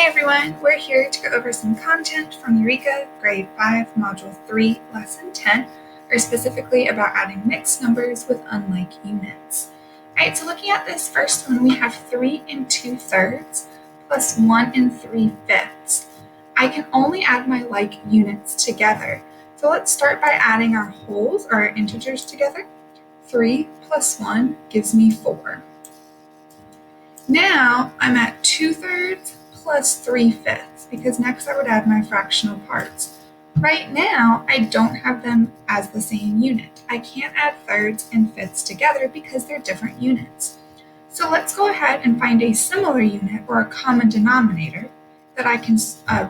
everyone, we're here to go over some content from Eureka Grade 5 Module 3 Lesson 10, or specifically about adding mixed numbers with unlike units. Alright, so looking at this first one, we have 3 2/3 plus 1 3/5. I can only add my like units together. So let's start by adding our wholes, or our integers together. 3 plus 1 gives me 4. Now I'm at 2/3 plus 3/5, because next I would add my fractional parts. Right now, I don't have them as the same unit. I can't add thirds and fifths together because they're different units. So let's go ahead and find a similar unit, or a common denominator, that I can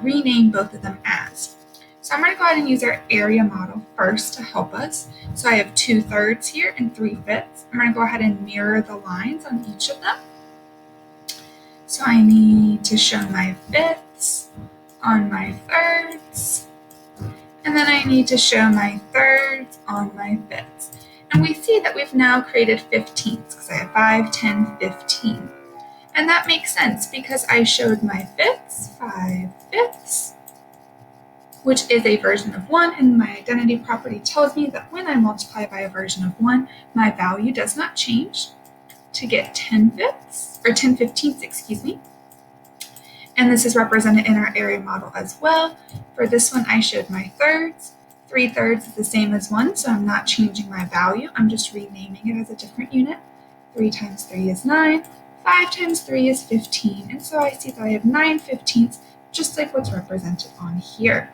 rename both of them as. So I'm going to go ahead and use our area model first to help us. So I have 2/3 here and 3/5. I'm going to go ahead and mirror the lines on each of them. So I need to show my fifths on my thirds, and then I need to show my thirds on my fifths. And we see that we've now created 15ths, because I have 5, 10, 15. And that makes sense because I showed my fifths, 5/5, which is a version of 1, and my identity property tells me that when I multiply by a version of 1, my value does not change, to get 10/5, or 10/15, excuse me. And this is represented in our area model as well. For this one, I showed my thirds. 3/3 is the same as 1, so I'm not changing my value. I'm just renaming it as a different unit. 3 times 3 is 9. 5 times 3 is 15. And so I see that I have 9/15, just like what's represented on here.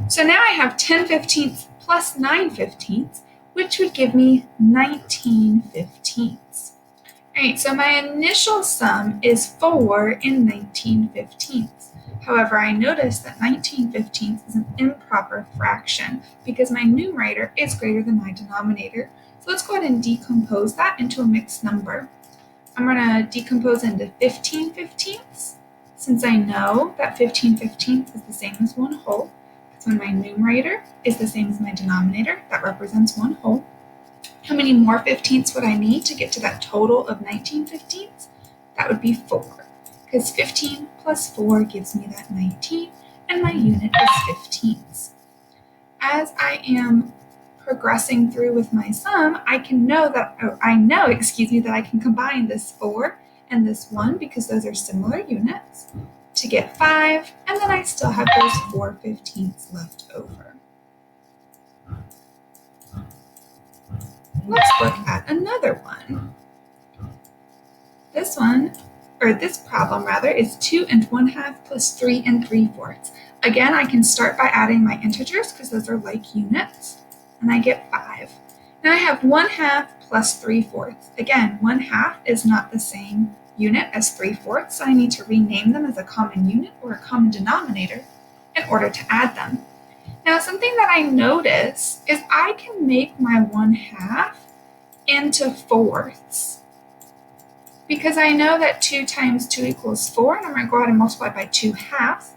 So now I have 10/15 plus 9/15, which would give me 19/15. Alright, so my initial sum is 4 and 19/15. However, I notice that 19/15 is an improper fraction because my numerator is greater than my denominator. So let's go ahead and decompose that into a mixed number. I'm going to decompose into 15/15, since I know that 15/15 is the same as 1 whole. So when my numerator is the same as my denominator, that represents 1 whole. How many more 15ths would I need to get to that total of 19/15? That would be 4, because 15 plus 4 gives me that 19, and my unit is 15ths. As I am progressing through with my sum, I know that I can combine this 4 and this 1, because those are similar units, to get 5, and then I still have those 4/15ths left over. Let's look at another one. This problem is 2 1/2 plus 3 3/4. Again, I can start by adding my integers because those are like units, and I get 5. Now I have 1/2 plus 3/4. Again, 1/2 is not the same unit as 3/4, so I need to rename them as a common unit or a common denominator in order to add them. Now, something that I notice is I can make my 1/2 into fourths, because I know that 2 times 2 equals 4, and I'm going to go ahead and multiply by 2/2,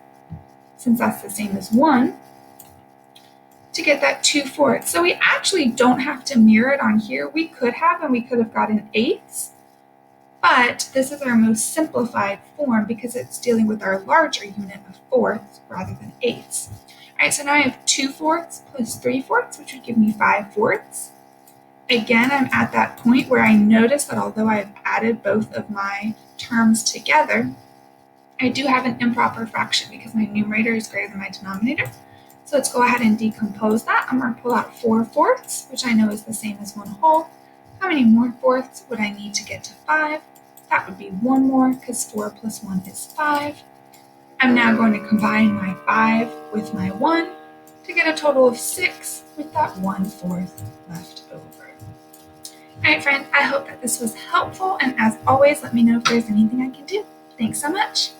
since that's the same as 1, to get that 2/4. So we actually don't have to mirror it on here. We could have gotten 8ths, but this is our most simplified form because it's dealing with our larger unit of fourths rather than 8ths. Alright, so now I have 2/4 plus 3/4, which would give me 5/4. Again, I'm at that point where I notice that although I've added both of my terms together, I do have an improper fraction because my numerator is greater than my denominator. So let's go ahead and decompose that. I'm going to pull out 4/4, which I know is the same as 1 whole. How many more fourths would I need to get to 5? That would be 1 more, because 4 plus 1 is 5. I'm now going to combine my 5 with my 1 to get a total of 6, with that 1/4 left over. Alright friends, I hope that this was helpful, and as always, let me know if there's anything I can do. Thanks so much.